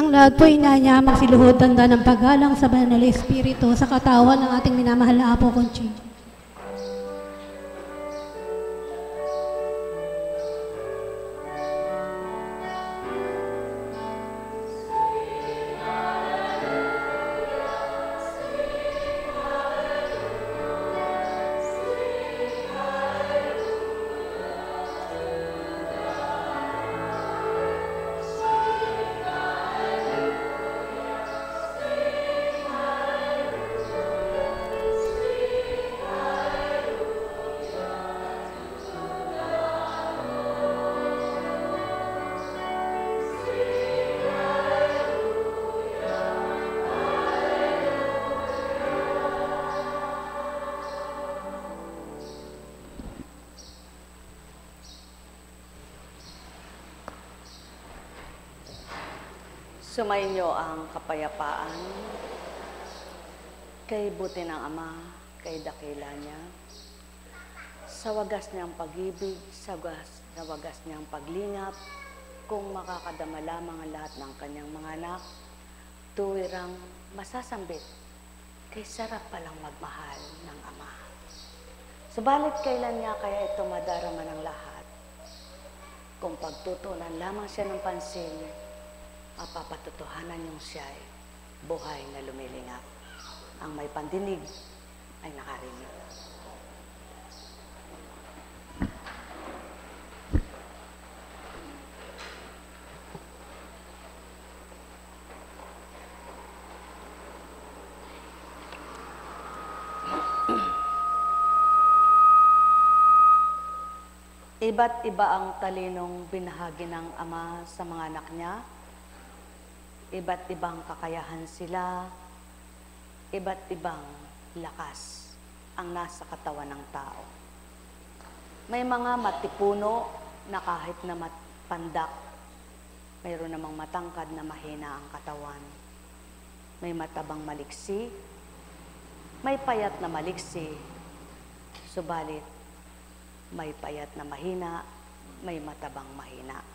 Ang lahat po inanyamang siluhod tanda ng paggalang sa banal na Espiritu sa katawan ng ating minamahal na Apo Conching. Sumainyo ang kapayapaan kay buti ng Ama, kay dakila niya, sa wagas niyang pag-ibig, sa wagas niyang paglingap, kung makakadama lamang ang lahat ng kanyang mga anak, tuwirang masasambit, kay sarap palang magmahal ng Ama. Subalit kailan niya kaya ito madarama ng lahat? Kung pagtutunan lamang siya ng pansin, mapapatotohanan yung siya'y buhay na lumilingap. Ang may pandinig ay nakarinig. Iba't iba ang talinong binahagi ng Ama sa mga anak niya. Iba't ibang kakayahan sila, iba't ibang lakas ang nasa katawan ng tao. May mga matipuno na kahit na pandak, mayroon namang matangkad na mahina ang katawan. May matabang maliksi, may payat na maliksi, subalit may payat na mahina, may matabang mahina.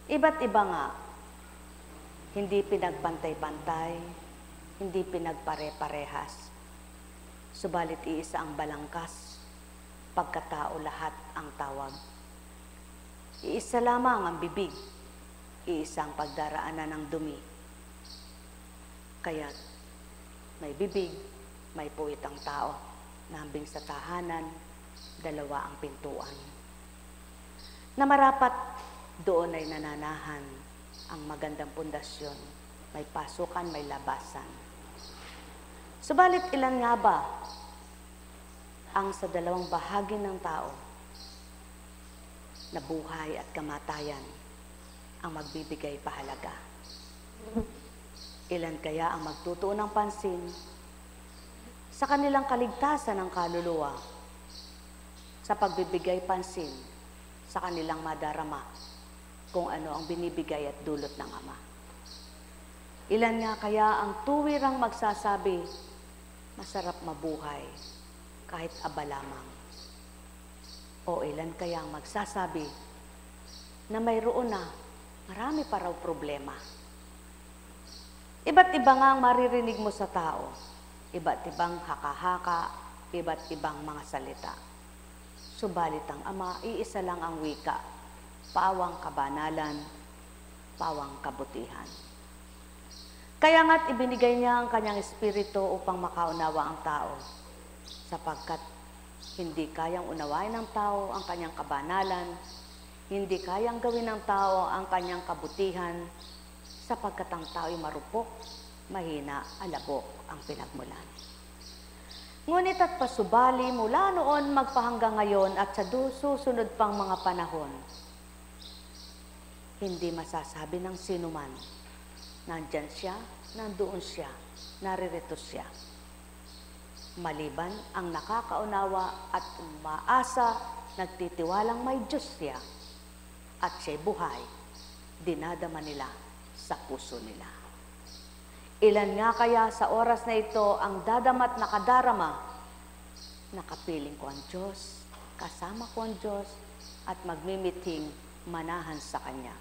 Iba't iba nga, hindi pinagpantay-pantay, hindi pinagpare-parehas. Subalit iisa ang balangkas, pagkatao lahat ang tawag. Iisa lamang ang bibig, iisang pagdaraanan ng dumi. Kaya't may bibig, may puwit ang tao, nambing sa tahanan, dalawa ang pintuan. Na marapat doon ay nananahan ang magandang pundasyon, may pasukan, may labasan. Subalit ilan nga ba ang sa dalawang bahagi ng tao na buhay at kamatayan ang magbibigay pahalaga? Ilan kaya ang magtutuon ng pansin sa kanilang kaligtasan ng kaluluwa, sa pagbibigay pansin sa kanilang madarama kung ano ang binibigay at dulot ng Ama? Ilan nga kaya ang tuwirang magsasabi, masarap mabuhay kahit aba lamang? O ilan kaya ang magsasabi na mayroon na marami pa raw problema? Iba't iba nga ang maririnig mo sa tao, iba't ibang haka-haka, iba't ibang mga salita. Subalit ang Ama, iisa lang ang wika, pawang kabanalan, pawang kabutihan. Kaya nga't ibinigay niya ang kanyang espiritu upang makaunawa ang tao, sapagkat hindi kayang unawain ng tao ang kanyang kabanalan, hindi kayang gawin ng tao ang kanyang kabutihan, sapagkat ang tao ay marupok, mahina, alabok ang pinagmulan. Ngunit at pasubali mula noon magpahanggang ngayon at sa susunod pang mga panahon, hindi masasabi ng sino man, nandyan siya, nandoon siya, naririto siya. Maliban ang nakakaunawa at umaasa, nagtitiwalang may Diyos siya, at siya'y buhay, dinadama nila sa puso nila. Ilan nga kaya sa oras na ito ang dadama't nakadarama, nakapiling ko ang Diyos, kasama ko ang Diyos, at magmimiting manahan sa Kanya.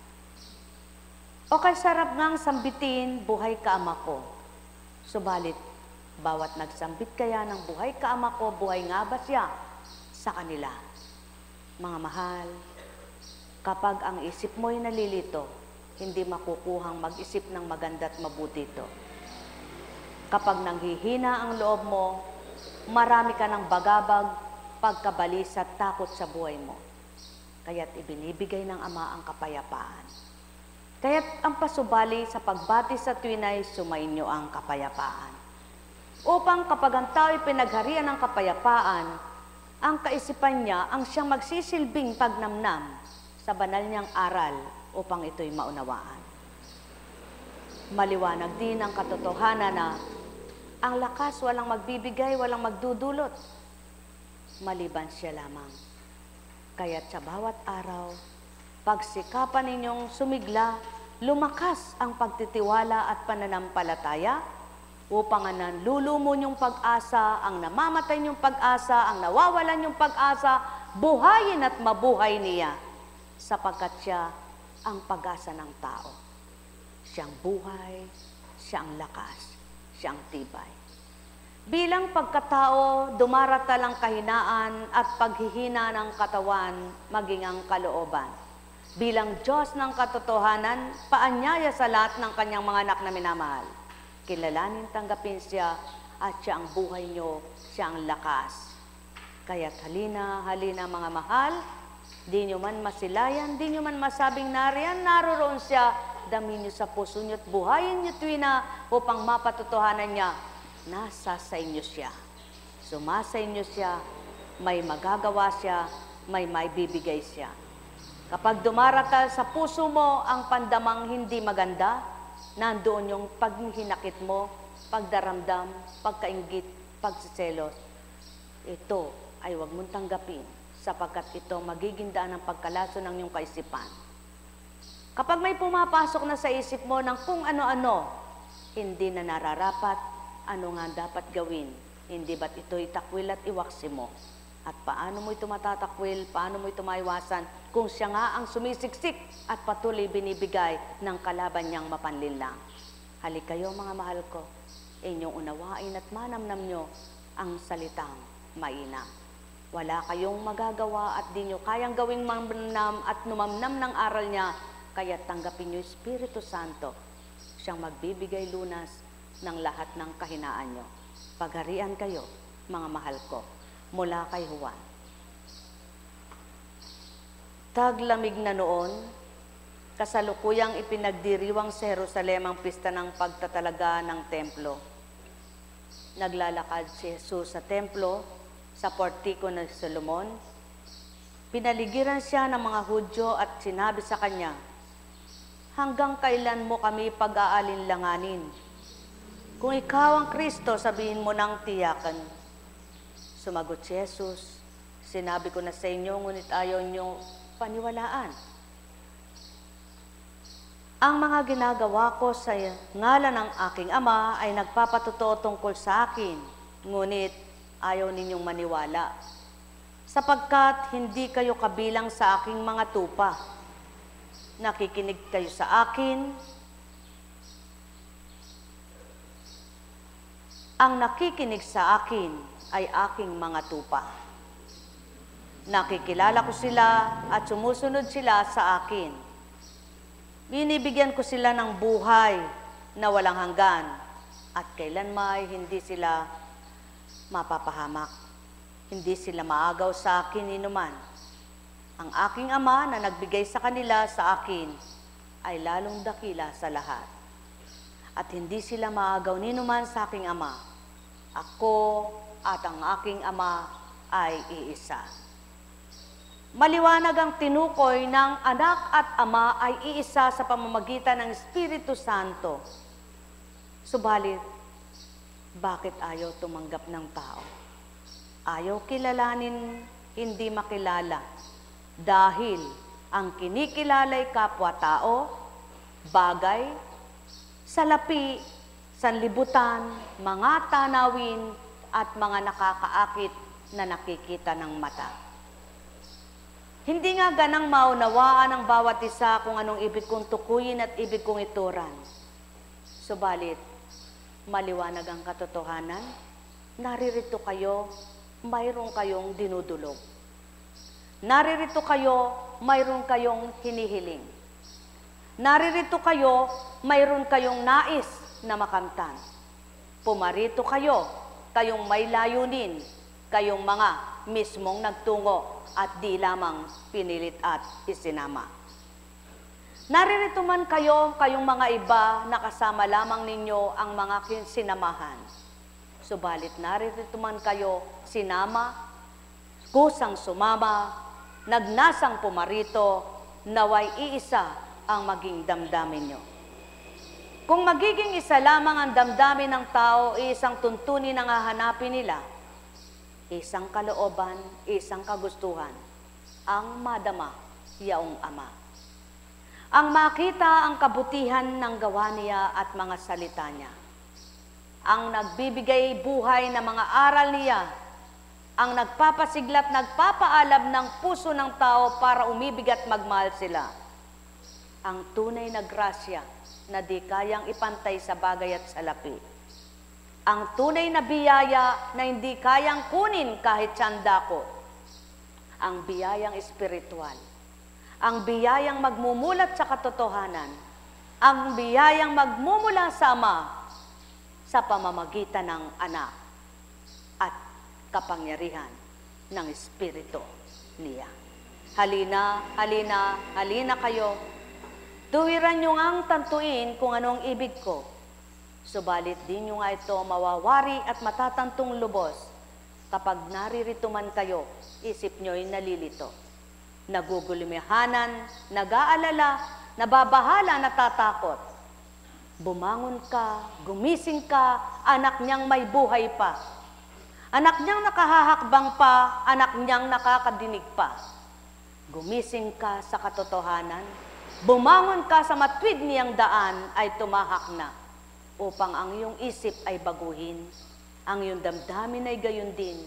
O kay sarap ngang sambitin, buhay ka ama ko. Subalit, bawat nagsambit kaya ng buhay ka ama ko, buhay nga ba siya sa kanila? Mga mahal, kapag ang isip mo'y nalilito, hindi makukuhang mag-isip ng maganda at mabuti ito. Kapag nanghihina ang loob mo, marami ka ng bagabag, pagkabalis at takot sa buhay mo. Kaya't ibinibigay ng Ama ang kapayapaan. Kaya't ang pasubali sa pagbati sa tuwinay, sumainyo ang kapayapaan. Upang kapag ang tao'y pinagharian ng kapayapaan, ang kaisipan niya ang siyang magsisilbing pagnamnam sa banal niyang aral upang ito'y maunawaan. Maliwanag din ang katotohanan na ang lakas walang magbibigay, walang magdudulot, maliban siya lamang. Kaya't sa bawat araw, pagsikapan ninyong sumigla, lumakas ang pagtitiwala at pananampalataya upang ang nanlulumo niyong pag-asa, ang namamatay niyong pag-asa, ang nawawalan niyong pag-asa, buhayin at mabuhay niya sapagkat siya ang pag-asa ng tao. Siyang buhay, siyang lakas, siyang tibay. Bilang pagkatao, dumaratal ang kahinaan at paghihina ng katawan, maging ang kalooban. Bilang Diyos ng katotohanan, paanyaya sa lahat ng kanyang mga anak na minamahal. Kilalanin, tanggapin siya at siya ang buhay nyo, siya ang lakas. Kaya't halina, halina mga mahal, di nyo man masilayan, di nyo man masabing nariyan, naroroon siya, damin nyo sa puso nyo at buhayin nyo tuwina upang mapatotohanan niya, nasa sa inyo siya. Sumasa inyo siya, may magagawa siya, may bibigay siya. Kapag dumaratal sa puso mo ang pandamang hindi maganda, nandoon yung paghinakit mo, pagdaramdam, pagkainggit, pagsiselos. Ito ay huwag mong tanggapin sapagkat ito magiging daan ng pagkalaso ng iyong kaisipan. Kapag may pumapasok na sa isip mo ng kung ano-ano, hindi na nararapat, ano nga dapat gawin? Hindi ba't ito'y takwil at iwaksi mo? At paano mo ito matatakwil, paano mo ito maiwasan kung siya nga ang sumisiksik at patuloy binibigay ng kalaban niyang mapanlinlang? Halik kayo mga mahal ko, inyong unawain at manamnam nyo ang salitang mainam. Wala kayong magagawa at di nyo kayang gawing mamnam at numamnam ng aral niya, kaya tanggapin nyo Espiritu Santo, siyang magbibigay lunas ng lahat ng kahinaan nyo. Pagharian kayo, mga mahal ko, mula kay Juan. Taglamig na noon, kasalukuyang ipinagdiriwang sa Jerusalem ang pista ng pagtatalaga ng templo. Naglalakad si Jesus sa templo, sa portiko ng Solomon. Pinaligiran siya ng mga Hudyo at sinabi sa kanya, hanggang kailan mo kami pag-aalinlanganin? Kung ikaw ang Kristo, sabihin mo ng tiyakan. Sumagot si Jesus, sinabi ko na sa inyo, ngunit ayaw niyo paniwalaan. Ang mga ginagawa ko sa ngalan ng aking Ama ay nagpapatotoo tungkol sa akin, ngunit ayaw ninyong maniwala, sapagkat hindi kayo kabilang sa aking mga tupa. Nakikinig kayo sa akin. Ang nakikinig sa akin ay aking mga tupa. Nakikilala ko sila at sumusunod sila sa akin. Binibigyan ko sila ng buhay na walang hanggan at kailanman hindi sila mapapahamak. Hindi sila maagaw sa akin inuman. Ang aking Ama na nagbigay sa kanila sa akin ay lalong dakila sa lahat. At hindi sila maagaw ninuman sa aking Ama. Ako at ang aking Ama ay iisa. Maliwanag ang tinukoy ng anak at ama ay iisa sa pamamagitan ng Espiritu Santo. Subalit, bakit ayaw tumanggap ng tao? Ayaw kilalanin, hindi makilala. Dahil ang kinikilala ay kapwa-tao, bagay, salapi, sanlibutan, mga tanawin, at mga nakakaakit na nakikita ng mata. Hindi nga ganang maunawaan ng bawat isa kung anong ibig kong tukuyin at ibig kong ituran. Subalit, maliwanag ang katotohanan, naririto kayo, mayroon kayong dinudulog. Naririto kayo, mayroon kayong hinihiling. Naririto kayo, mayroon kayong nais na makamtan. Pumarito kayo, kayong may layunin, kayong mga mismong nagtungo at di lamang pinilit at isinama. Naririto man kayo, kayong mga iba na kasama lamang ninyo ang mga sinamahan. Subalit naririto man kayo, sinama, kusang sumama, nagnasang pumarito, naway iisa ang maging damdamin nyo. Kung magiging isa lamang ang damdamin ng tao, isang tuntunin ang hahanapin nila, isang kalooban, isang kagustuhan, ang madama, yaong Ama. Ang makita ang kabutihan ng gawa niya at mga salita niya. Ang nagbibigay buhay na mga aral niya, ang nagpapasiglat, nagpapaalab ng puso ng tao para umibig at magmahal sila. Ang tunay na grasya na di kayang ipantay sa bagay at salapi. Ang tunay na biyaya na hindi kayang kunin kahit sandako. Ang biyayang espiritual. Ang biyayang magmumulat sa katotohanan. Ang biyayang magmumula sa Ama sa pamamagitan ng Anak at kapangyarihan ng Espiritu niya. Halina, halina, halina kayo. Tuwiran nyo ngang tantuin kung anong ibig ko. Subalit di nyo nga ito mawawari at matatantong lubos kapag naririto man kayo, isip nyo'y nalilito. Nagugulumihanan, nag-aalala, nababahala, natatakot. Bumangon ka, gumising ka, anak niyang may buhay pa. Anak niyang nakahahakbang pa, anak niyang nakakadinig pa. Gumising ka sa katotohanan, bumangon ka sa matwid niyang daan ay tumahak na upang ang iyong isip ay baguhin, ang iyong damdamin ay gayon din.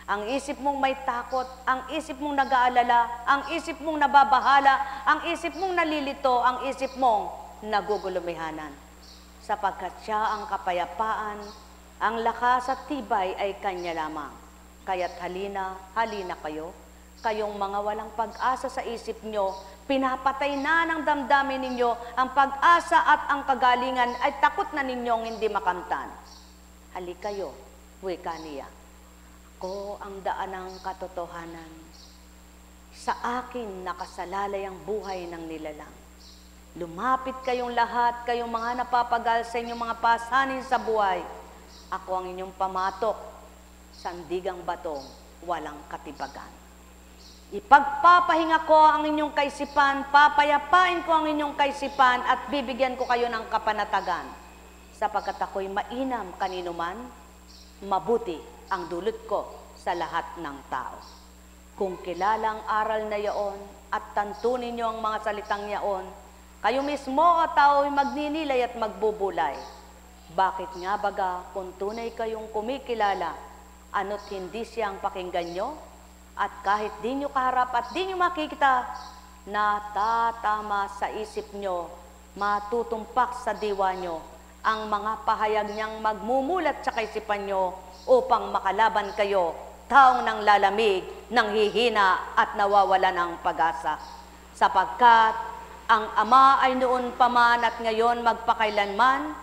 Ang isip mong may takot, ang isip mong nag-aalala, ang isip mong nababahala, ang isip mong nalilito, ang isip mong nagugulumihanan. Sapagkat siya ang kapayapaan, ang lakas at tibay ay kanya lamang. Kaya't halina, halina kayo, kayong mga walang pag-asa sa isip nyo, pinapatay na ng damdamin ninyo, ang pag-asa at ang kagalingan ay takot na ninyong hindi makamtan. Halika kayo, wika niya. Ako ang daan ng katotohanan. Sa akin nakasalalay ang buhay ng nilalang. Lumapit kayong lahat, kayong mga napapagal sa inyong mga pasanin sa buhay. Ako ang inyong pamatok, sandigang batong, walang katibagan. Ipagpapahinga ko ang inyong kaisipan, papayapain ko ang inyong kaisipan at bibigyan ko kayo ng kapanatagan. Sapagkat ako'y mainam kanino man, mabuti ang dulot ko sa lahat ng tao. Kung kilalang aral na yaon at tantunin niyo ang mga salitang yaon, kayo mismo o tao'y magninilay at magbubulay. Bakit nga baga kung tunay kayong kumikilala, ano't hindi siyang pakinggan nyo? At kahit di nyo kaharap at di nyo makikita, natatama sa isip nyo, matutumpak sa diwa nyo, ang mga pahayag niyang magmumulat sa kaisipan nyo upang makalaban kayo, taong nang lalamig, nang hihina at nawawala ng pag-asa. Sapagkat ang Ama ay noon pa man at ngayon magpakailanman,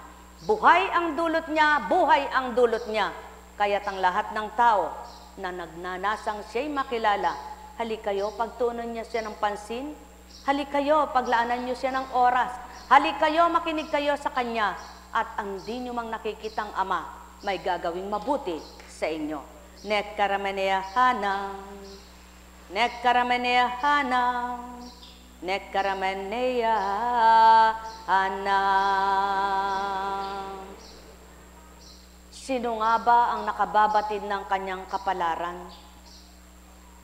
buhay ang dulot niya, buhay ang dulot niya. Kaya't ang lahat ng tao na nagnanasang siya'y makilala, halik kayo, pagtunan niya siya ng pansin, halik kayo, paglaanan niyo siya ng oras, halik kayo, makinig kayo sa Kanya, at ang di niyo mang nakikitang Ama, may gagawing mabuti sa inyo. Nek karamenea hanang, nek karamenea hanang, nek karamenea hanang. Sino nga ba ang nakababatid ng kanyang kapalaran?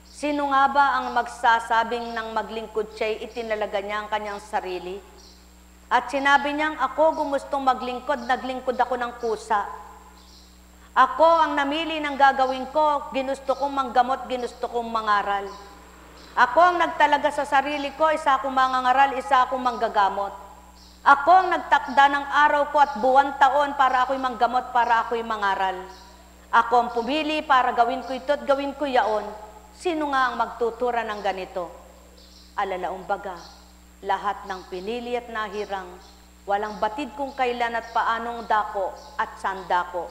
Sino nga ba ang magsasabing ng maglingkod siya'y itinalaga niya ang kanyang sarili? At sinabi niyang, ako gumustong maglingkod, naglingkod ako ng kusa. Ako ang namili ng gagawin ko, ginusto kong manggamot, ginusto kong mangaral. Ako ang nagtalaga sa sarili ko, isa akong mangangaral, isa akong manggagamot. Ako ang nagtakda ng araw ko at buwan taon para ako'y manggamot, para ako'y mangaral. Ako ang pumili para gawin ko ito at gawin ko yaon. Sino nga ang magtutura ng ganito? Alalaong baga, lahat ng pinili at nahirang, walang batid kung kailan at paanong dako at saan dako.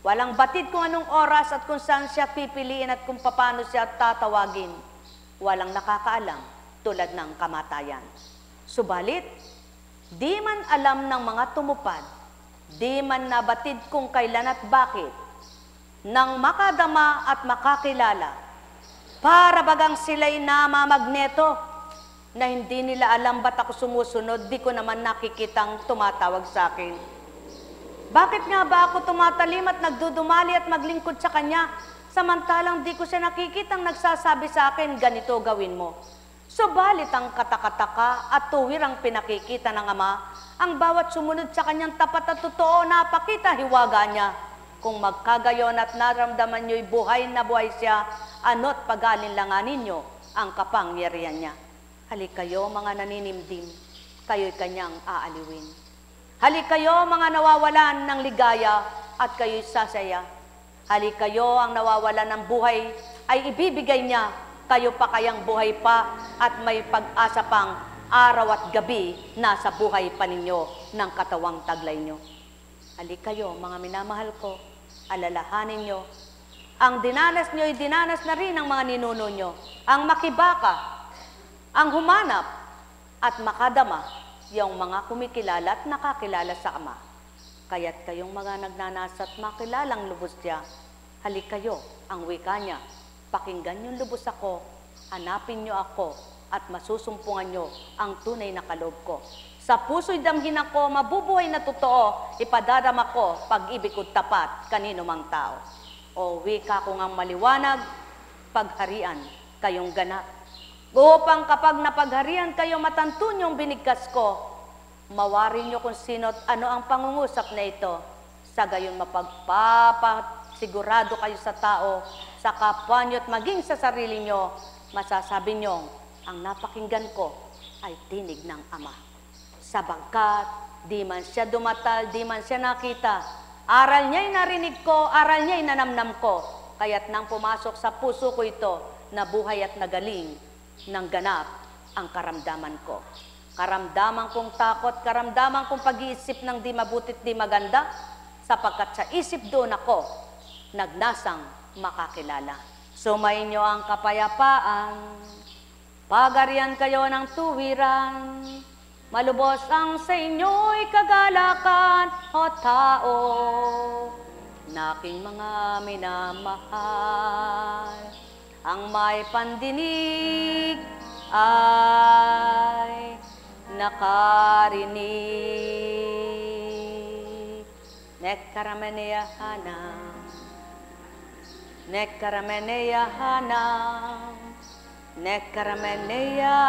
Walang batid kung anong oras at kung saan siya pipiliin at kung paano siya tatawagin. Walang nakakaalam tulad ng kamatayan. Subalit, di man alam ng mga tumupad, di man nabatid kung kailan at bakit, nang makadama at makakilala, para bagang sila'y namamagneto, na hindi nila alam ba't ako sumusunod, di ko naman nakikitang tumatawag sa akin. Bakit nga ba ako tumatalim at nagdudumali at maglingkod sa Kanya, samantalang di ko siya nakikitang nagsasabi sa akin, ganito gawin mo. Subalit ang katakataka at tuwir ang pinakikita ng Ama, ang bawat sumunod sa Kanyang tapat at totoo, napakita hiwaga niya. Kung magkagayon at naramdaman niyo'y buhay na buhay siya, ano't pag-alinlanganin niyo ang kapangyarihan niya. Halik kayo mga naninimdim, kayo'y Kanyang aaliwin. Halik kayo mga nawawalan ng ligaya at kayo'y sasaya. Halik kayo ang nawawalan ng buhay ay ibibigay niya, kayo pa kayang buhay pa at may pag-asa pang araw at gabi nasa buhay pa ninyo ng katawang taglay nyo. Halik kayo mga minamahal ko, alalahanin nyo. Ang dinanas nyo ay dinanas na rin ng mga ninuno nyo. Ang makibaka, ang humanap at makadama, yung mga kumikilala at nakakilala sa Ama. Kaya't kayong mga nagnanasa at makilalang lubos siya, halik kayo ang wika niya. Pakinggan yung lubos ako, hanapin nyo ako, at masusumpungan nyo ang tunay na kaloob ko. Sa puso'y damhin ako, mabubuhay na totoo, ipadarama ko pag-ibig ko't tapat kanino mang tao. O wika ko ngang maliwanag, pagharian kayong ganap. Upang kapag napagharian kayo, matanto niyong binigkas ko, mawari niyo kung sino't ano ang pangungusap na ito. Sa gayon mapagpapasigurado kayo sa tao, sa kapwa niyo at maging sa sarili niyo, masasabi niyo, ang napakinggan ko ay tinig ng Ama. Sabagkat, di man siya dumatal, di man siya nakita, aral niya'y narinig ko, aral niya'y nanamnam ko, kaya't nang pumasok sa puso ko ito, nabuhay at nagaling, ng ganap ang karamdaman ko. Karamdaman kong takot, karamdaman kong pag-iisip ng di mabutit di maganda, sapagkat sa isip doon ako, nagnasang makakilala. Sumainyo ang kapayapaan, pagarian kayo ng tuwiran, malubos ang sa inyo'y kagalakan, o tao, naking mga minamahal. Ang may pandinig ay nakarinig. Nekkarameneya hanam, nekkarameneya hanam, nekkarameneya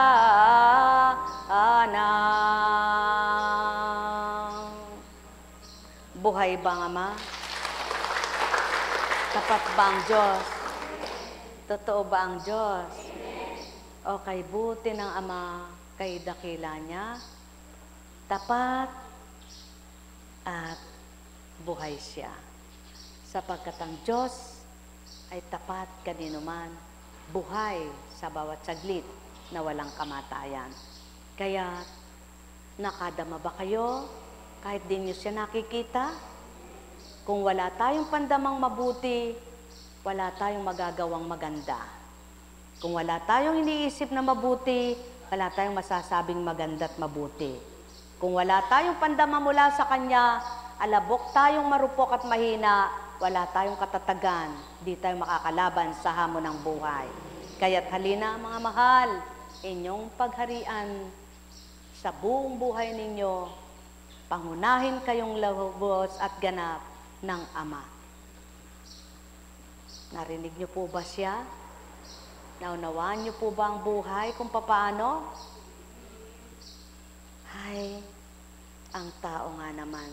hanam. Buhay ba, Ama? Tapat ba ang Diyos? Totoo ba ang Diyos? O kay buti ng Ama, kay dakila niya, tapat at buhay siya. Sapagkat ang Diyos ay tapat kanino man, buhay sa bawat saglit na walang kamatayan. Kaya, nakadama ba kayo kahit di niyo siya nakikita? Kung wala tayong pandamang mabuti, wala tayong magagawang maganda. Kung wala tayong iniisip na mabuti, wala tayong masasabing maganda at mabuti. Kung wala tayong pandama mula sa Kanya, alabok tayong marupok at mahina, wala tayong katatagan, di tayo makakalaban sa hamon ng buhay. Kaya't halina mga mahal, inyong pagharian sa buong buhay ninyo, pangunahin kayong lubos at ganap ng Ama. Narinig niyo po ba siya? Naunawaan niyo po ba ang buhay kung papaano? Ay, ang tao nga naman,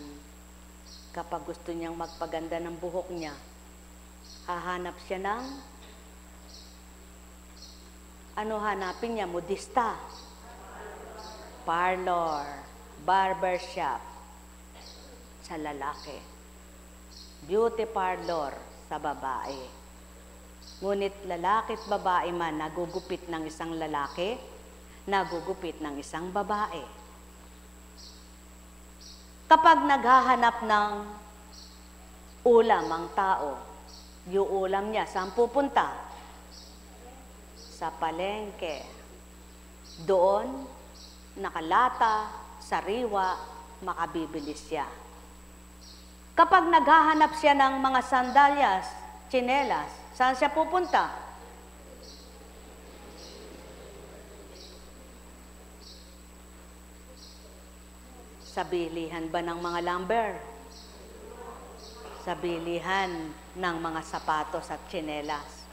kapag gusto niyang magpaganda ng buhok niya, hahanap siya ng Ano hanapin niya? Modista, parlor, barbershop sa lalaki, beauty parlor sa babae. Ngunit lalaki at babae man nagugupit ng isang lalaki, nagugupit ng isang babae. Kapag naghahanap ng ulam ang tao, yung ulam niya, saan pupunta? Sa palengke. Doon, nakalata, sariwa, makabibili siya. Kapag naghahanap siya ng mga sandalyas, tsinelas, saan siya pupunta? Sa bilihan ba ng mga lumber? Sa bilihan ng mga sapatos at tsinelas.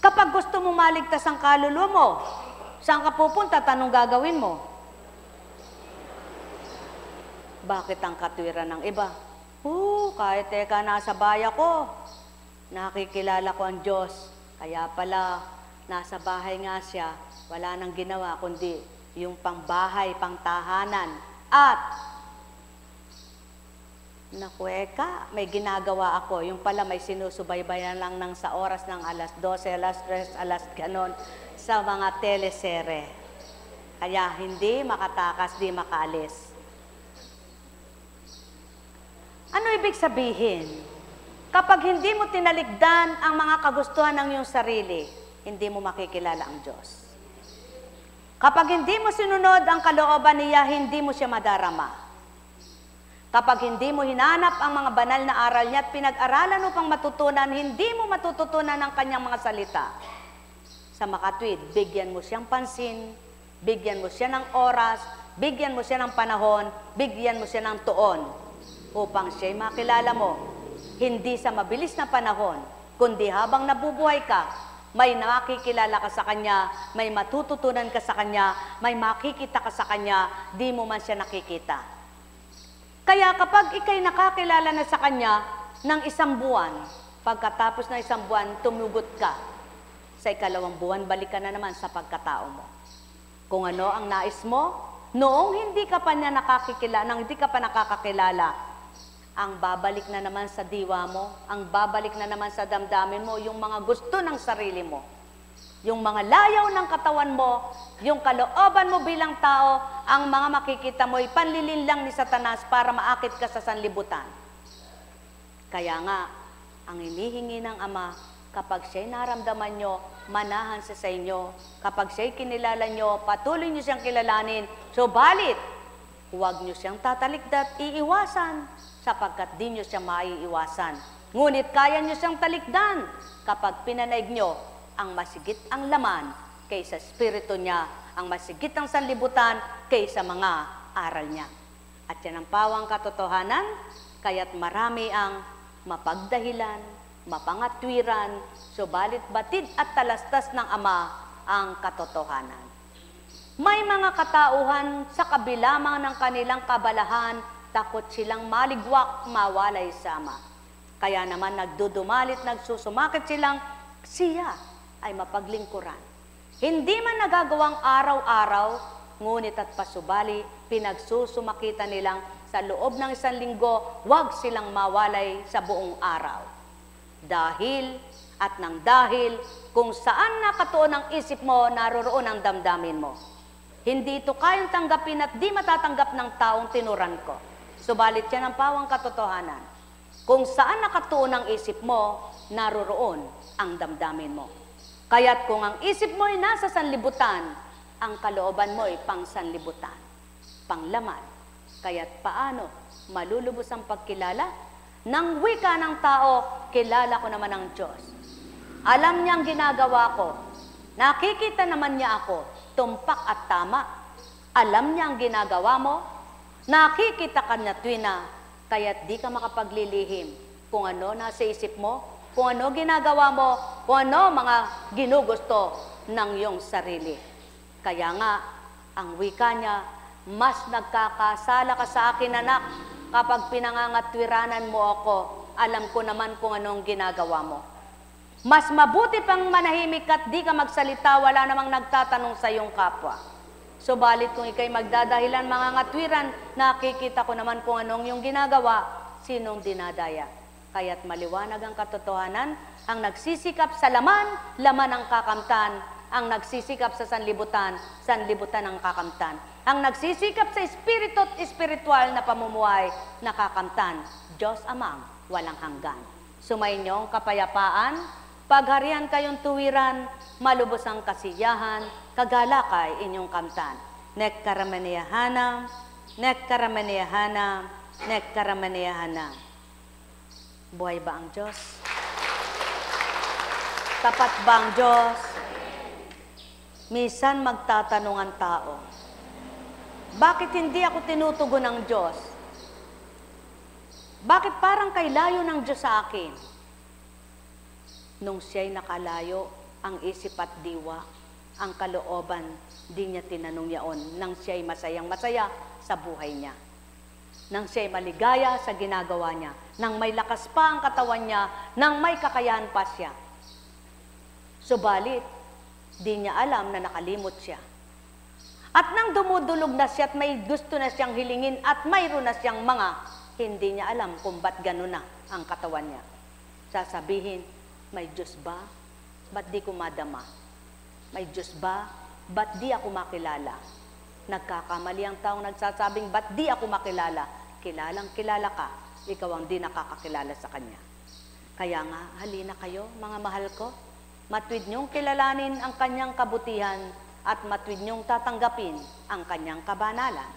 Kapag gusto mo maligtas ang kaluluwa mo, saan ka pupunta? Tanong gagawin mo. Bakit ang katwiran ng iba? Kahit teka nasa bahay ako, nakikilala ko ang Diyos. Kaya pala, nasa bahay nga siya, wala nang ginawa kundi yung pangbahay, pangtahanan. At, nakueka, may ginagawa ako. Yung pala may sinusubaybayan lang ng sa oras ng alas 12, alas 3, alas ganon sa mga telesere. Kaya hindi makatakas, di makaalis. Ano ibig sabihin? Kapag hindi mo tinalikdan ang mga kagustuhan ng iyong sarili, hindi mo makikilala ang Diyos. Kapag hindi mo sinunod ang kalooban niya, hindi mo siya madarama. Kapag hindi mo hinanap ang mga banal na aral niya at pinag-aralan upang matutunan, hindi mo matututunan ang kanyang mga salita. Sa makatwid, bigyan mo siyang pansin, bigyan mo siya ng oras, bigyan mo siya ng panahon, bigyan mo siya ng tuon, upang siya'y makilala mo. Hindi sa mabilis na panahon, kundi habang nabubuhay ka, may nakikilala ka sa Kanya, may matututunan ka sa Kanya, may makikita ka sa Kanya, di mo man siya nakikita. Kaya kapag ikay nakakilala na sa Kanya ng isang buwan, pagkatapos ng isang buwan, tumugot ka. Sa ikalawang buwan, balik ka na naman sa pagkatao mo. Kung ano ang nais mo, noong hindi ka pa niya nakakikilala, nang hindi ka pa nakakakilala, ang babalik na naman sa diwa mo, ang babalik na naman sa damdamin mo, yung mga gusto ng sarili mo, yung mga layaw ng katawan mo, yung kalooban mo bilang tao, ang mga makikita mo ay panlilin lang ni Satanas para maakit ka sa sanlibutan. Kaya nga, ang hinihingi ng Ama, kapag siya'y naramdaman nyo, manahan siya sa inyo. Kapag siya'y kinilala nyo, patuloy nyo siyang kilalanin. Subalit, huwag nyo siyang tatalikdat, iiwasan, sapagkat di nyo siya maiiwasan. Ngunit kaya nyo siyang talikdan kapag pinanaig nyo ang masigit ang laman kaysa espiritu niya, ang masigit ang sanlibutan kaysa mga aral niya. At yan ang pawang katotohanan, kaya't marami ang mapagdahilan, mapangatwiran, subalit batid at talastas ng Ama ang katotohanan. May mga katauhan sa kabilamang ng kanilang kabalahan, takot silang maligwak, mawalay sa Ama. Kaya naman nagdudumalit, nagsusumakit silang siya ay mapaglingkuran. Hindi man nagagawang araw-araw, ngunit at pasubali, pinagsusumakitan nilang sa loob ng isang linggo, huwag silang mawalay sa buong araw. Dahil at nang dahil, kung saan nakatuon ang isip mo, naroroon ang damdamin mo. Hindi ito kayang tanggapin at di matatanggap ng taong tinuran ko. Subalit yan ang pawang katotohanan. Kung saan nakatuon ang isip mo, naroroon ang damdamin mo. Kaya't kung ang isip mo ay nasa sanlibutan, ang kalooban mo ay pang sanlibutan, panglaman. Kaya't paano malulubos ang pagkilala? Nang wika ng tao, kilala ko naman ang Diyos. Alam niya ang ginagawa ko. Nakikita naman niya ako, tumpak at tama. Alam niya ang ginagawa mo. Nakikita ka niya tuwina, kaya't di ka makapaglilihim kung ano nasa isip mo, kung ano ginagawa mo, kung ano mga ginugusto ng iyong sarili. Kaya nga, ang wika niya, mas nagkakasala ka sa akin, anak, kapag pinangangatwiranan mo ako, alam ko naman kung anong ginagawa mo. Mas mabuti pang manahimik at di ka magsalita, wala namang nagtatanong sa iyong kapwa. Subalit kung ikay magdadahilan, mga ngatwiran, nakikita ko naman kung anong yung ginagawa, sinong dinadaya. Kaya't maliwanag ang katotohanan, ang nagsisikap sa laman, laman ang kakamtan. Ang nagsisikap sa sanlibutan, sanlibutan ang kakamtan. Ang nagsisikap sa espiritu at espiritual na pamumuhay, nakakamtan. Diyos Amang walang hanggan. Sumainyo ang kapayapaan, pagharian kayong tuwiran, malubos ang kasiyahan, kagalakay inyong kamtan. Nekkaramaniyahanam, nekkaramaniyahanam, nekkaramaniyahanam. Buhay ba ang Diyos? Tapat ba ang Diyos? Minsan magtatanong ang tao, bakit hindi ako tinutugon ng Diyos? Bakit parang kay layo ng Diyos sa akin? Nung siya'y nakalayo, ang isip at diwa, ang kalooban, di niya tinanong yaon, nang siya'y masayang masaya sa buhay niya. Nang siya'y maligaya sa ginagawa niya, nang may lakas pa ang katawan niya, nang may kakayahan pa siya. Subalit, di niya alam na nakalimot siya. At nang dumudulog na siya at may gusto na siyang hilingin at mayroon na siyang mga, hindi niya alam kung ba't gano'n na ang katawan niya. Sasabihin, may Diyos ba? Ba't di ko madama? May Diyos ba? Ba't di ako makilala? Nagkakamali ang taong nagsasabing, ba't di ako makilala? Kilalang kilala ka, ikaw ang di nakakakilala sa Kanya. Kaya nga, halina kayo, mga mahal ko, matwid niyong kilalanin ang Kanyang kabutihan at matwid niyong tatanggapin ang Kanyang kabanalan.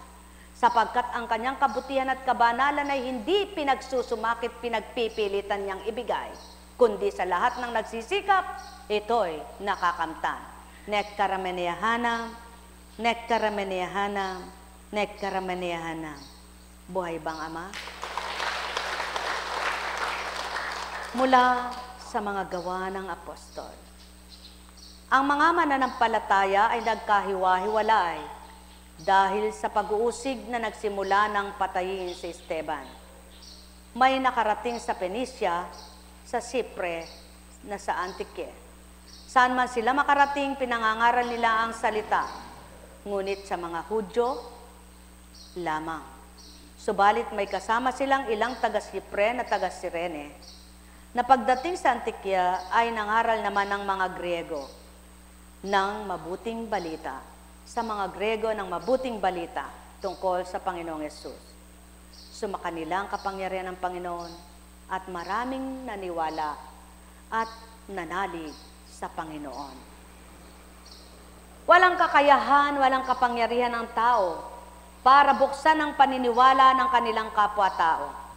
Sapagkat ang Kanyang kabutihan at kabanalan ay hindi pinagsusumakit, pinagpipilitan niyang ibigay, kundi sa lahat ng nagsisikap, ito'y nakakamtan. Nekkaramaniyahanam, nekkaramaniyahanam, nekkaramaniyahanam. Buhay bang Ama? Mula sa mga gawa ng apostol. Ang mga mananampalataya ay nagkahiwa-hiwalay dahil sa pag-uusig na nagsimula ng patayin si Esteban. May nakarating sa Penisya, sa Sipre, na sa Antike. Saan man sila makarating, pinangangaral nila ang salita, ngunit sa mga Hudyo lamang. Subalit may kasama silang ilang taga-Sipre na taga-Sirene, na pagdating sa Antikya ay nangaral naman ng mga Griego ng mabuting balita, sa mga Griego ng mabuting balita tungkol sa Panginoong Yesus. Sumakanila ang kapangyarihan ng Panginoon at maraming naniwala at nanalig sa Panginoon. Walang kakayahan, walang kapangyarihan ng tao para buksan ang paniniwala ng kanilang kapwa-tao.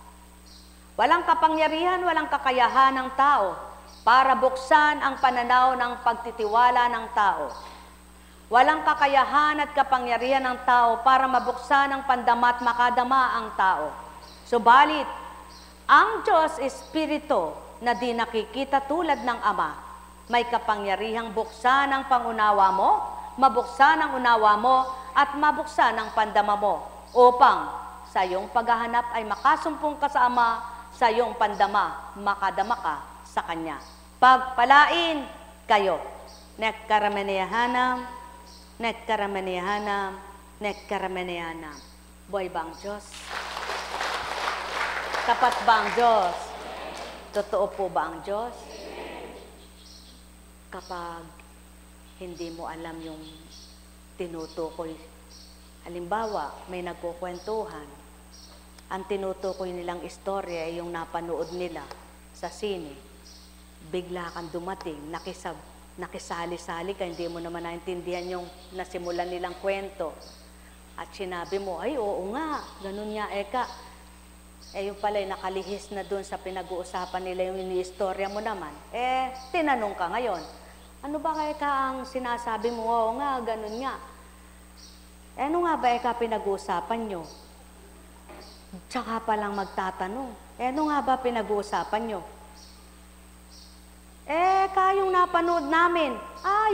Walang kapangyarihan, walang kakayahan ng tao para buksan ang pananaw ng pagtitiwala ng tao. Walang kakayahan at kapangyarihan ng tao para mabuksan ang pandama at makadama ang tao. Subalit, ang Diyos Espiritu na di nakikita tulad ng Ama, may kapangyarihang buksan ang pangunawa mo, mabuksan ang unawa mo, at mabuksan ang pandama mo, upang sa iyong paghahanap ay makasumpong ka sa Ama, sa iyong pandama, makadama ka sa Kanya. Pagpalain kayo. Nekkaramaniyahanam, nekkaramaniyahanam, nekkaramaniyahanam. Buhay ba ang Diyos? Tapat ba ang Diyos? Totoo po ba ang Diyos? Kapag hindi mo alam yung tinutukoy, halimbawa, may nagkukwentuhan, ang tinutukoy nilang istorya ay yung napanood nila sa sine. Bigla kang dumating, nakisali-sali ka, hindi mo naman naintindihan yung nasimulan nilang kwento. At sinabi mo, ay oo nga, ganun nga, eka. Eh yung pala'y nakalihis na dun sa pinag-uusapan nila yung ini-istorya mo naman. Eh, tinanong ka ngayon, ano ba eka ang sinasabi mo? Oo nga, ganun nga. Eh ano nga ba eka pinag-uusapan nyo? Tsaka palang magtatanong, eh ano nga ba pinag-uusapan nyo? Eh, kayong napanood namin.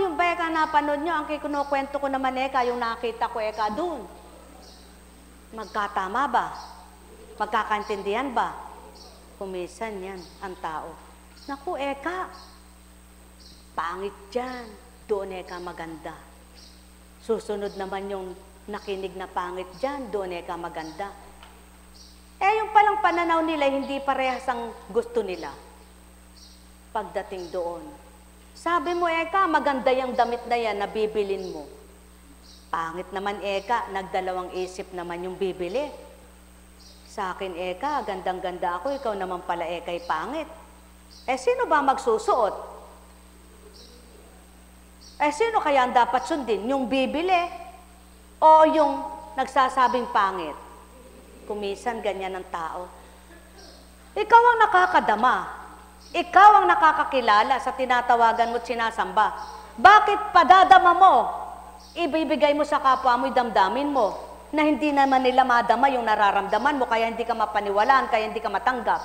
Yung ba eka napanood nyo? Ang kinukwento ko naman eka, yung nakita ko eka dun. Magkatama ba? Magkakaintindihan ba? Kumisan yan ang tao. Naku, eka, Pangit dyan, doon ka maganda. Susunod naman yung nakinig na pangit dyan, doon ka maganda. Yung palang pananaw nila, hindi parehas ang gusto nila. Pagdating doon, sabi mo, Eka, maganda yung damit na yan na bibilin mo. Pangit naman, Eka, nagdalawang isip naman yung bibili. Sa akin, Eka, gandang-ganda ako, ikaw naman pala, Eka'y pangit. Sino ba magsusuot? Sino kaya ang dapat sundin? Yung bibili o yung nagsasabing pangit? Kumisan, ganyan ang tao. Ikaw ang nakakadama. Ikaw ang nakakakilala sa tinatawagan mo at sinasamba. Bakit padadama mo? Ibibigay mo sa kapwa mo, damdamin mo, na hindi naman nila madama yung nararamdaman mo, kaya hindi ka mapaniwalaan, kaya hindi ka matanggap.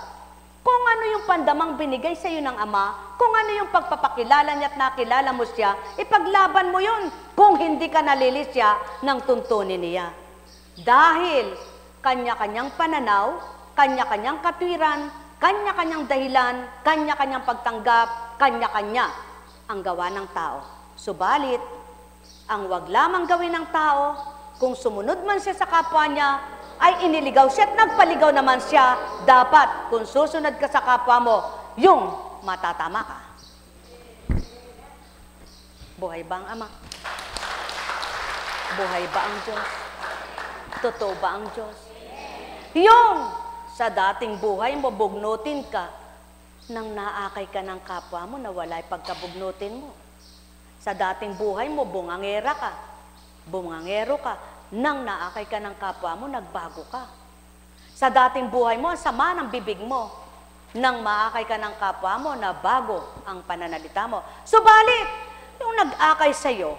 Kung ano yung pandamang binigay sa iyo ng Ama, kung ano yung pagpapakilala niya at nakilala mo siya, ipaglaban mo yun kung hindi ka nalilisya ng tuntunin niya. Dahil kanya-kanyang pananaw, kanya-kanyang katwiran, kanya-kanyang dahilan, kanya-kanyang pagtanggap, kanya-kanya ang gawa ng tao. Subalit, ang wag lamang gawin ng tao, kung sumunod man siya sa kapwa niya, ay iniligaw siya at nagpaligaw naman siya, dapat kung susunod ka sa kapwa mo, yung matatama ka. Buhay ba ang Ama? Buhay ba ang Diyos? Totoo ba ang Diyos? Yung sa dating buhay mo, bugnutin ka, nang naakay ka ng kapwa mo na wala'y pagkabugnutin mo. Sa dating buhay mo, bungangera ka, bungangero ka, nang naakay ka ng kapwa mo, nagbago ka. Sa dating buhay mo, ang sama ng bibig mo, nang maakay ka ng kapwa mo, na bago ang pananalita mo. Subalit, yung nag-akay sa'yo,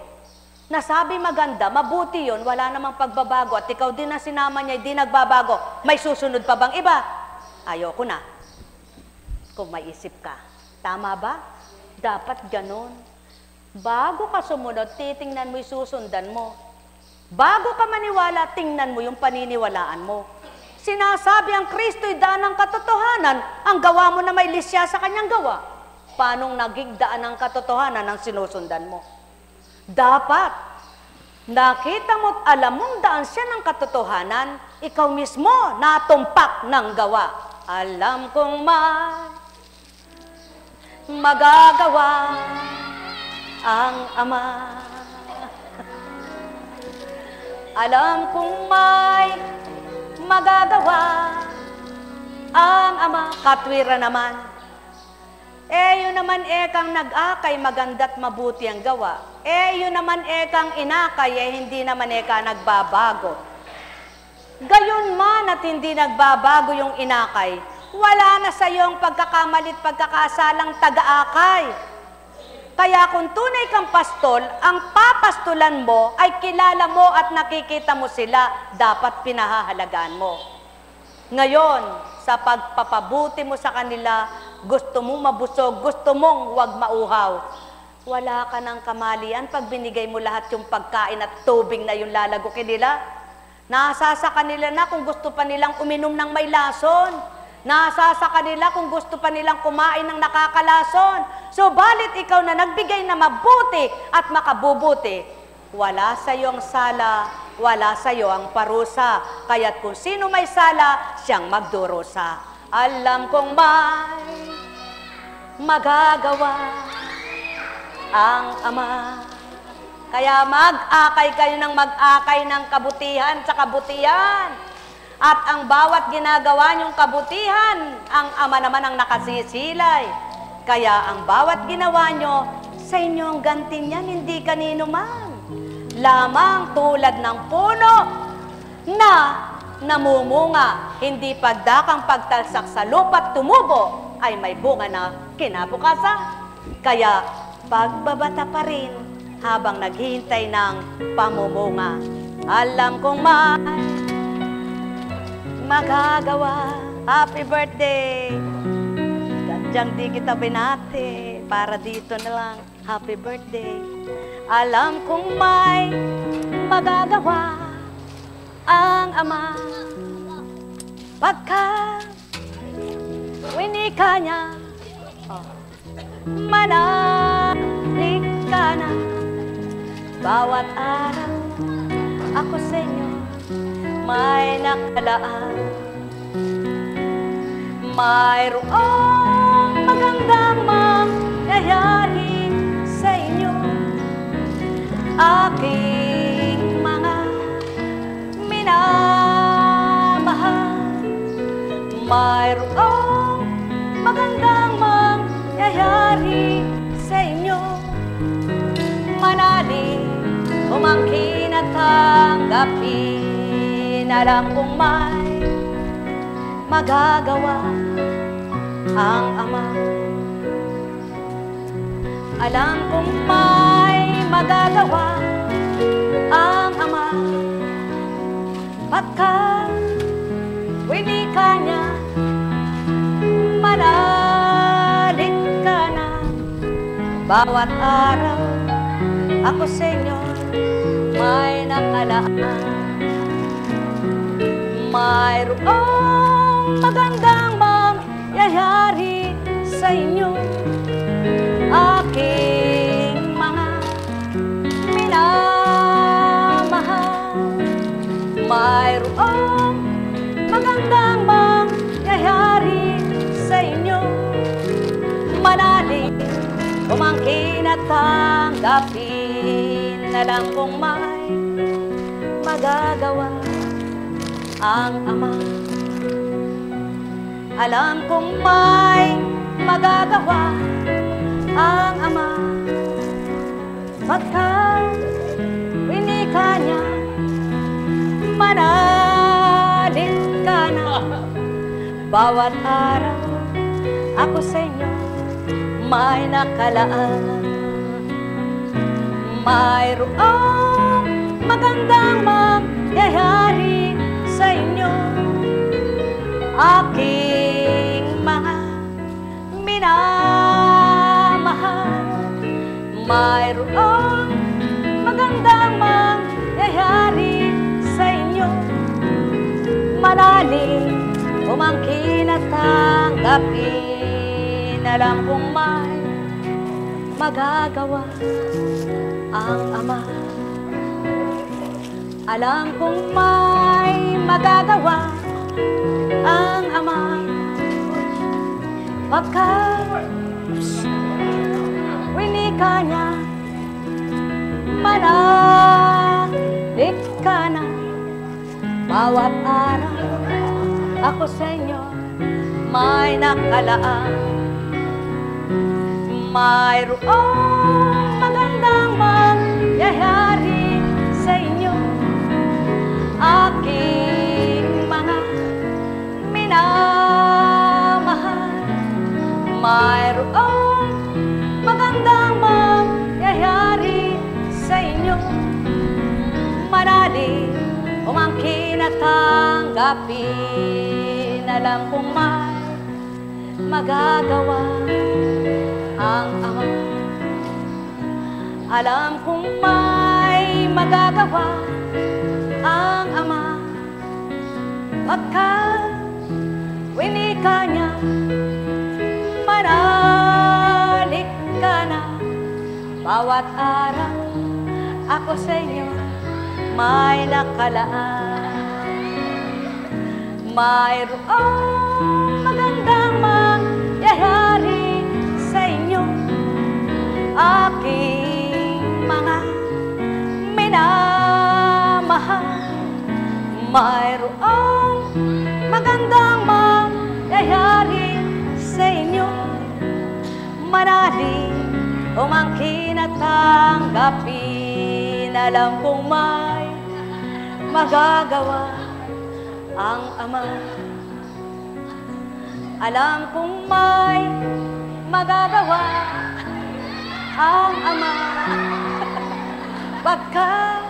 nasabi maganda, mabuti yon, wala namang pagbabago, at ikaw din na sinama niya, di nagbabago, may susunod pa bang iba? Ayoko na. Kung may isip ka, tama ba? Dapat ganon. Bago ka sumunod, titingnan mo yung susundan mo. Bago ka maniwala, tingnan mo yung paniniwalaan mo. Sinasabi ang Kristo'y daan ng katotohanan, ang gawa mo na may lisya sa kanyang gawa. Paanong naging daan ng katotohanan ang sinusundan mo? Dapat, nakita mo't alam mong daan siya ng katotohanan, ikaw mismo natumpak ng gawa. Alam kong may magagawa ang Ama. Alam kong may magagawa ang Ama. Katwira naman. Yun naman kang nag-akay, maganda't mabuti ang gawa. Yun naman kang inakay, hindi naman ka nagbabago. Gayon man at hindi nagbabago yung inakay, wala na sa iyong pagkakamalit, pagkakasalang taga-akay. Kaya kung tunay kang pastol, ang papastulan mo ay kilala mo at nakikita mo sila, dapat pinahahalagaan mo. Ngayon, sa pagpapabuti mo sa kanila, gusto mong mabusog, gusto mong huwag mauhaw. Wala ka ng kamalian pag binigay mo lahat yung pagkain at tubig na yung lalagokin nila. Nasa sa kanila na kung gusto pa nilang uminom ng may lason. Nasa sa kanila kung gusto pa nilang kumain ng nakakalason. Subalit ikaw na nagbigay na mabuti at makabubuti, wala sa iyo ang sala, wala sa iyo ang parusa. Kaya't kung sino may sala, siyang magdurusa. Alam kong may magagawa ang Ama. Kaya mag-akay kayo ng mag-akay ng kabutihan sa kabutihan. At ang bawat ginagawa niyong kabutihan, ang Ama naman ang nakasisilay. Kaya ang bawat ginawa niyo, sa inyo ang ganti niyan, hindi kanino man. Lamang tulad ng puno na namumunga, hindi pagdakang pagtalsak sa lupa't tumubo, ay may bunga na kinabukasan. Kaya pagbabata pa rin habang naghihintay ng pamumunga. Alam kong may magagawa. Happy birthday! Diyan di kita binati, para dito na lang. Happy birthday! Alam kong may magagawa ang Ama. Pagka winika niya, manang Bawat araw ako sa inyo may nakalaan. Mayroong magandang mangyayari sa inyo, aking mga minamahal. Mayroong magandang mangyayari sa inyo, manalig, umangkin at tanggapin. Alam kong may magagawa ang Ama. Alam kong may magagawa ang Ama, pagkat winika niya, manalig ka na. Bawat araw ako sa inyo may nakalaan. Mayroong magandang mangyayari sa inyo, aking mga minamahal. Mayroong magandang mangyayari sa inyo, manalig, umangkin at tanggapin. Alam kong may magagawa ang Ama. Alam kong may magagawa ang Ama, pagkat winika niya, manalig ka na. Bawat araw ako sa inyo may nakalaan. Mayroong magandang mangyayari sa inyo, aking mga minamahal. Mayroong magandang mangyayari sa inyo, manalig, umangkin at tanggapin. Alam kong may magagawa ang Ama. Alam kong may magagawa ang Ama, pagkat winika niya, manalig ka na. Bawat araw ako sa inyo may nakalaan. Mayroong magandang mangyayari sa inyo, aking mga minamahal. Mayroong magandang mangyayari sa inyo, manalig, umangkin at tanggapin. Alam kong may magagawa ang Ama. Alam kong may magagawa ang Ama, pagkat winika niya, manalig ka na. Bawat araw ako sa inyo may nakalaan. Mayroong magandang mangyayari sa inyo, aking mga minamahal. Mayroong magandang mangyayari sa inyo, manalig, umangkin at tanggapin. Alam kong may magagawa ang Ama. Alam kong may magagawa ang Ama, pagkat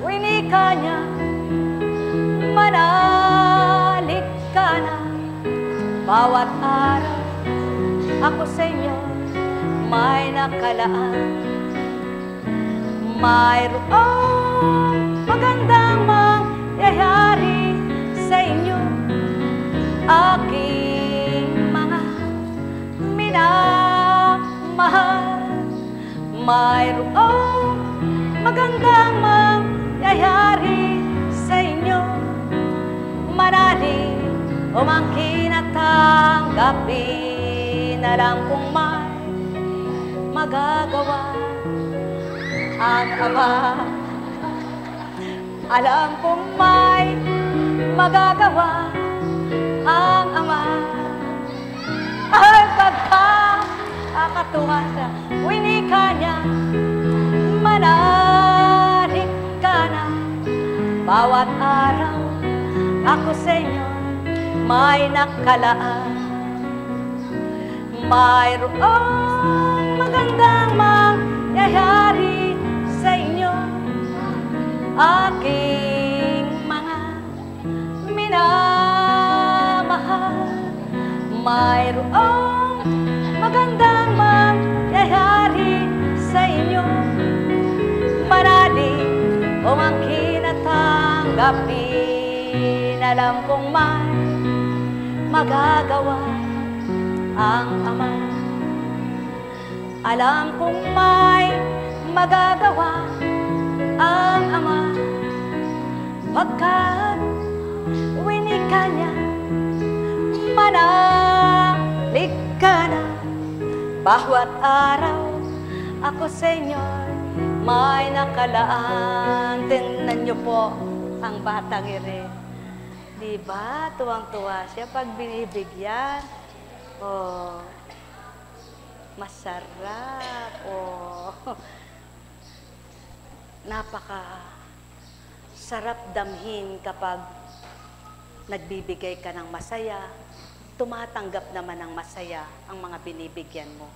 winika niya, manalig ka na. Bawat araw ako sa inyo may nakalaan. Mayroong magandang mangyayari sa inyo, aking mga minamahal. Mayroong magandang mangyayari sa inyo. Manalig umangkin at tanggapin, alam kong may magagawa ang Ama. Alam kong may magagawa ang Ama. Ay pagkakatuwa sa winika niya, manalig ka na. Bawat araw ako sa inyo may nakalaan. Mayroong magandang mangyayari sa inyo, aking mga minamahal. Mayroong magandang mangyayari sa inyo, manalig umangkin at tanggapin, alam kong may magagawa ang Ama. Alam kong may magagawa ang Ama, pagkat winika niya, manalig ka na. Bawat araw ako sa inyo may nakalaan. Tingnan niyo po ang batang ire. Diba? Tuwang-tuwa siya pag binibigyan. Oh, masarap. Oh, napaka sarap damhin kapag nagbibigay ka ng masaya, tumatanggap naman ng masaya ang mga binibigyan mo.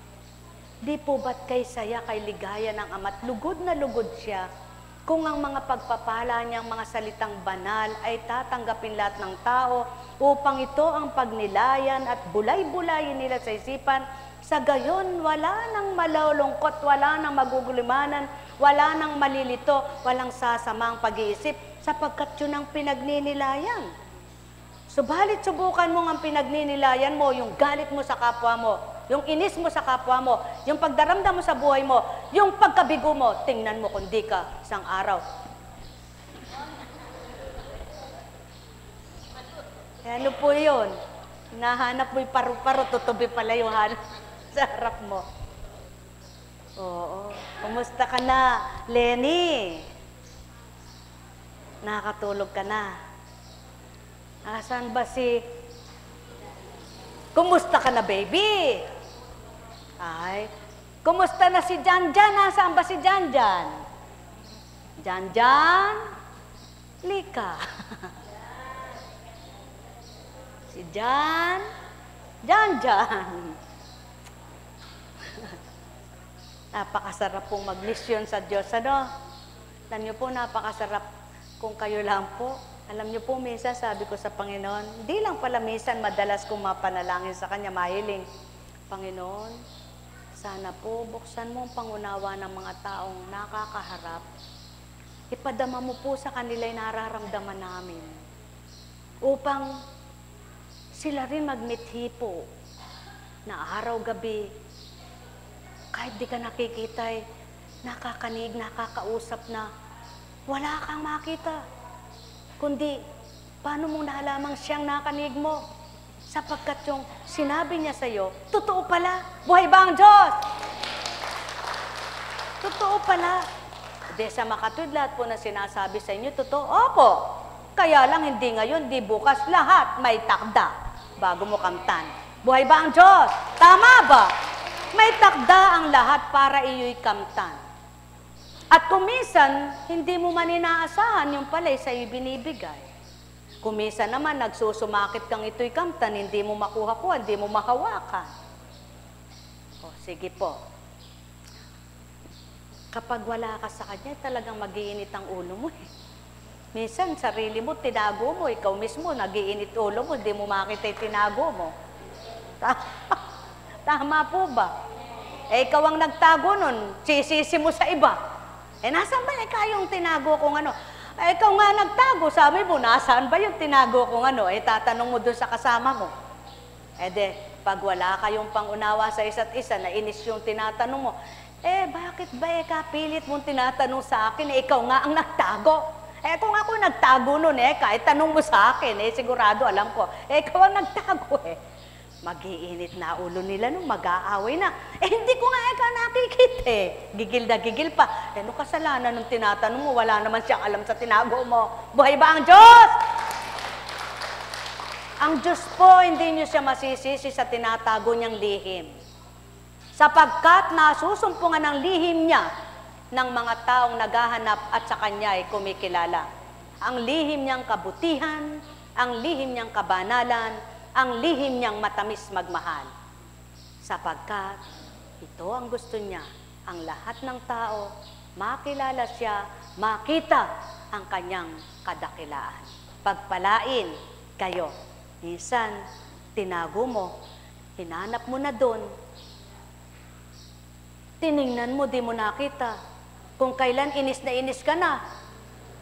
Di po ba't kay saya, kay ligaya ng Ama't lugod na lugod siya kung ang mga pagpapala niyang mga salitang banal ay tatanggapin lahat ng tao upang ito ang pagnilayan at bulay-bulayin nila sa isipan. Sa gayon, wala nang malulungkot, wala nang magugulimanan, wala nang malilito, walang sasamang pag-iisip sapagkat yun ang pinagninilayan. Subalit subukan mo ang pinagninilayan mo, yung galit mo sa kapwa mo, yung inis mo sa kapwa mo, yung pagdaramdam mo sa buhay mo, yung pagkabigo mo, tingnan mo kung di ka isang araw. Ano po yun? Hinahanap mo yung paru-paro, tutubi pala yung hanap sa harap mo. Oo. Kumusta ka na, Lenny? Nakakatulog ka na. Asan ba si... Kumusta ka na, baby? Ay, kumusta na si Janjan? Nasaan ba si Janjan? Janjan? Lika. Si Jan? Janjan. Napakasarap pong magmisyon sa Diyos, ano? Alam niyo po, napakasarap kung kayo lang po. Alam niyo po, minsan sabi ko sa Panginoon, hindi lang pala minsan madalas kong mapanalangin sa Kanya, mahiling. Panginoon, sana po buksan mo ang pangunawa ng mga taong nakakaharap. Ipadama mo po sa kanila yung nararamdaman namin. Upang sila rin magmithi po na araw-gabi, kahit di ka nakikita, nakakanig, nakakausap na, wala kang makita. Kundi, paano mong nahalamang siyang nakanig mo? Sapagkat yung sinabi niya sa'yo, totoo pala. Buhay ba ang Diyos? Totoo pala. Di sa makatwid, lahat po na sinasabi sa inyo, totoo? Opo. Kaya lang hindi ngayon, di bukas, lahat may takda bago mo kamtan. Buhay ba ang Diyos? Tama ba? May takda ang lahat para iyo'y kamtan. At kung minsan, hindi mo man inaasahan yung pala'y sa'yo binibigay. Kung minsan naman, nagsusumakit kang ito'y kamtan, hindi mo makuha-kuha, hindi mo mahawakan. O, sige po. Kapag wala ka sa Kanya, talagang mag-iinit ang ulo mo eh. Minsan, sarili mo, tinago mo, ikaw mismo, nag-iinit ulo mo, hindi mo makita yung tinago mo. Tama po ba? Eh, ikaw ang nagtago nun, sisisi mo sa iba. Eh, nasaan ba yung tinago kong ano? Eh, ikaw nga nagtago, sabi mo, nasaan ba yung tinago kong ano? Eh, tatanong mo doon sa kasama mo. Eh, pag wala kayong pangunawa sa isa't isa, na inis yung tinatanong mo, Bakit ba kapilit mong tinatanong sa akin? Ikaw nga ang nagtago. Kung ako nagtago nun kahit tanong mo sa akin, sigurado alam ko. Ikaw ang nagtago Mag-iinit na ulo nila nung mag-aaway na. Hindi ko nga ikaw nakikita Gigil na gigil pa. Ano kasalanan nung tinatanong mo? Wala naman siyang alam sa tinago mo. Buhay ba ang Diyos? Ang Diyos po, hindi niyo siya masisisi sa tinatago niyang lihim. Sapagkat nasusumpungan ng lihim niya ng mga taong naghahanap at sa kanya ay kumikilala. Ang lihim niyang kabutihan, ang lihim niyang kabanalan, ang lihim niyang matamis magmahal. Sapagkat ito ang gusto niya, ang lahat ng tao, makilala siya, makita ang kanyang kadakilaan. Pagpalain kayo. Minsan, tinago mo, hinanap mo na doon, tiningnan mo, di mo nakita. Kung kailan inis na inis ka na,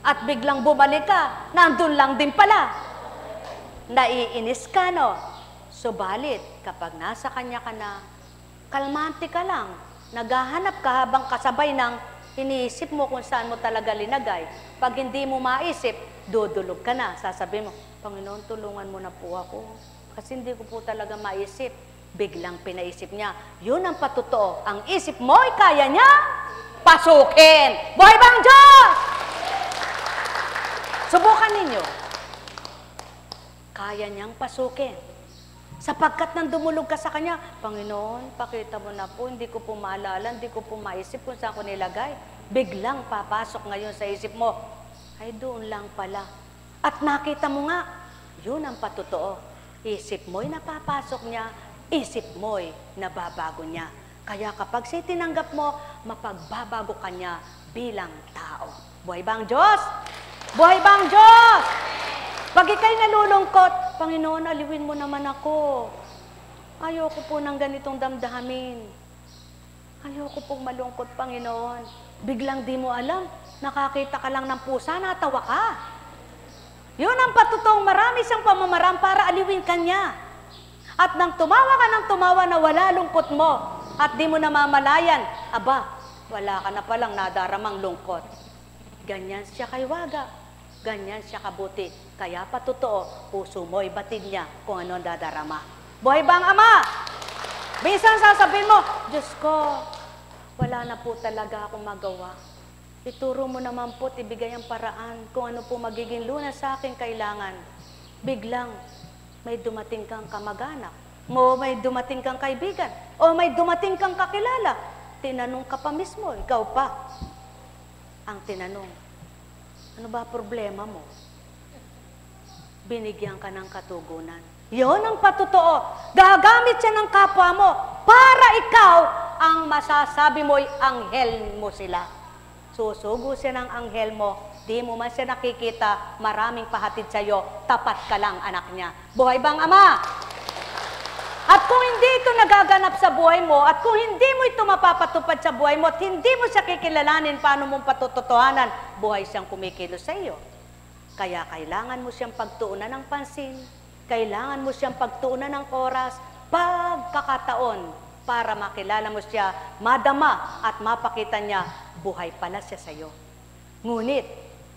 at biglang bumalik ka, nandun lang din pala. Naiinis ka, no? Subalit, kapag nasa kanya ka na, kalmante ka lang. Naghahanap ka habang kasabay ng iniisip mo kung saan mo talaga linagay. Pag hindi mo maisip, dudulog ka na. Sasabihin mo, Panginoon, tulungan mo na po ako. Kasi hindi ko po talaga maisip. Biglang pinaisip niya, yun ang patotoo. Ang isip mo ay kaya niya pasukin. Buhay ba ang Diyos? Subukan ninyo. Kaya niyang pasukin. Sapagkat nang dumulog ka sa Kanya, Panginoon, pakita mo na po, hindi ko po maalala, hindi ko po maisip kung saan ko nilagay. Biglang papasok ngayon sa isip mo, ay doon lang pala. At nakita mo nga, yun ang patotoo. Isip mo'y napapasok niya, isip mo'y nababago niya. Kaya kapag siya tinanggap mo, mapagbabago ka niya bilang tao. Buhay ba ang Diyos? Buhay ba ang Diyos? Pag ika'y nalulungkot, Panginoon, aliwin mo naman ako. Ayoko po ng ganitong damdamin. Ayoko pong malungkot, Panginoon. Biglang di mo alam, nakakita ka lang ng pusa, natawa ka. Yun ang patutuong marami siyang pamamaraan para aliwin ka niya. At nang tumawa ka ng tumawa na wala lungkot mo, at di mo namamalayan, aba, wala ka na palang nadaramang lungkot. Ganyan siya kay Waga. Ganyan siya kabuti. Kaya patotoo, puso mo'y batid niya kung ano ang dadarama. Buhay ba ang Ama? Minsan sasabihin mo, Diyos ko, wala na po talaga akong magawa. Ituro mo naman po, ibigay ang paraan kung ano po magiging lunas sa aking kailangan. Biglang, may dumating kang kamag-anak, o may dumating kang kaibigan, o may dumating kang kakilala. Tinanong ka pa mismo, ikaw pa. Ang tinanong, ano ba problema mo? Binigyan ka ng katugunan. Yun ang patotoo. Gagamit siya ng kapwa mo para ikaw ang masasabi mo'y anghel mo sila. Susugo siya ng anghel mo, di mo man siya nakikita, maraming pahatid sa'yo, tapat ka lang anak niya. Buhay bang Ama? At kung hindi ito nagaganap sa buhay mo, at kung hindi mo ito mapapatupad sa buhay mo, at hindi mo siya kikilalanin paano mong patutotohanan, buhay siyang kumikilos sa iyo. Kaya kailangan mo siyang pagtuunan ng pansin, kailangan mo siyang pagtuunan ng oras, pagkakataon, para makilala mo siya, madama at mapakita niya, buhay pala siya sa iyo. Ngunit,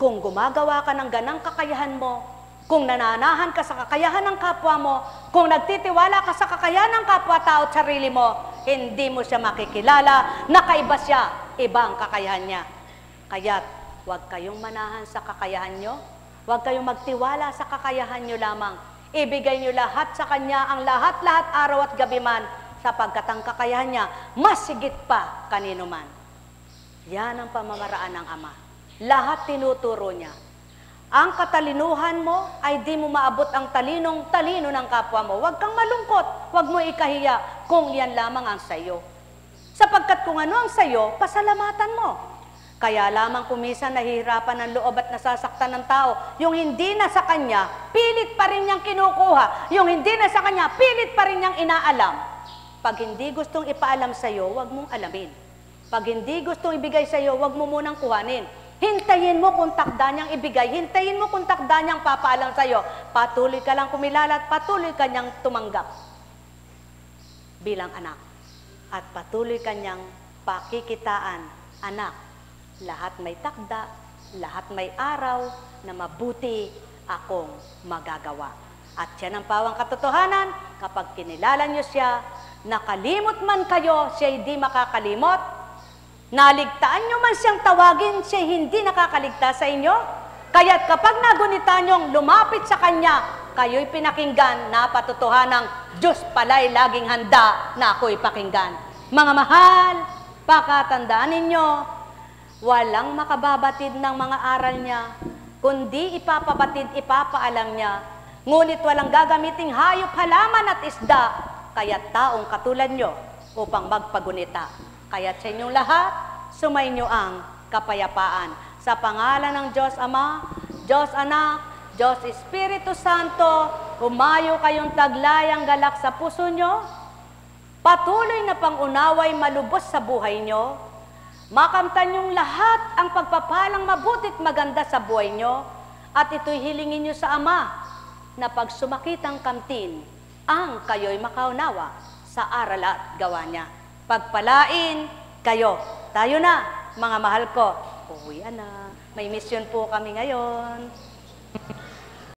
kung gumagawa ka ng ganang kakayahan mo, kung nananahan ka sa kakayahan ng kapwa mo, kung nagtitiwala ka sa kakayahan ng kapwa-tao at sarili mo, hindi mo siya makikilala, nakaiba siya, ibang kakayahan niya. Kaya't huwag kayong manahan sa kakayahan nyo, huwag kayong magtiwala sa kakayahan nyo lamang. Ibigay nyo lahat sa Kanya, ang lahat-lahat araw at gabi man, sapagkat ang kakayahan niya, mas higit pa kanino man. Yan ang pamamaraan ng Ama. Lahat tinuturo niya. Ang katalinuhan mo ay di mo maabot ang talinong-talino ng kapwa mo. Huwag kang malungkot, huwag mo ikahiya kung yan lamang ang sayo. Sapagkat kung ano ang sayo, pasalamatan mo. Kaya lamang kumisan nahihirapan ng loob at nasasaktan ng tao. Yung hindi na sa kanya, pilit pa rin niyang kinukuha. Yung hindi na sa kanya, pilit pa rin niyang inaalam. Pag hindi gustong ipaalam sa'yo, huwag mong alamin. Pag hindi gustong ibigay sa'yo, huwag mo munang kuhanin. Hintayin mo kung takda niyang ibigay. Hintayin mo kung takda niyang papaalam sa'yo. Patuloy ka lang kumilala at patuloy ka niyang tumanggap bilang anak. At patuloy ka niyang pakikitaan, anak. Lahat may takda, lahat may araw na mabuti akong magagawa. At yan ang pawang katotohanan, kapag kinilala nyo siya, nakalimot man kayo, siya hindi makakalimot. Naligtaan nyo man siyang tawagin, siya hindi nakakaligtas sa inyo. Kaya't kapag nagunita nyong lumapit sa Kanya, kayo'y pinakinggan na patotohanang Diyos pala'y laging handa na ako'y pakinggan. Mga mahal, pakatandaan ninyo, walang makababatid ng mga aral niya, kundi ipapabatid, ipapaalam niya. Ngunit walang gagamiting hayop, halaman at isda, kaya't taong katulad nyo upang magpagunita. Kaya't sa inyong lahat, sumainyo ang kapayapaan. Sa pangalan ng Diyos Ama, Diyos Anak, Diyos Espiritu Santo, humayo kayong taglayang galak sa puso nyo, patuloy na pangunaway malubos sa buhay nyo, makamtan yung lahat ang pagpapalang mabutit maganda sa buhay nyo, at ito'y hilingin nyo sa Ama, na pag sumakit ang kamtin, ang kayo'y makaunawa sa aral at gawa niya. Pagpalain kayo. Tayo na, mga mahal ko. Uwi na. May mission po kami ngayon.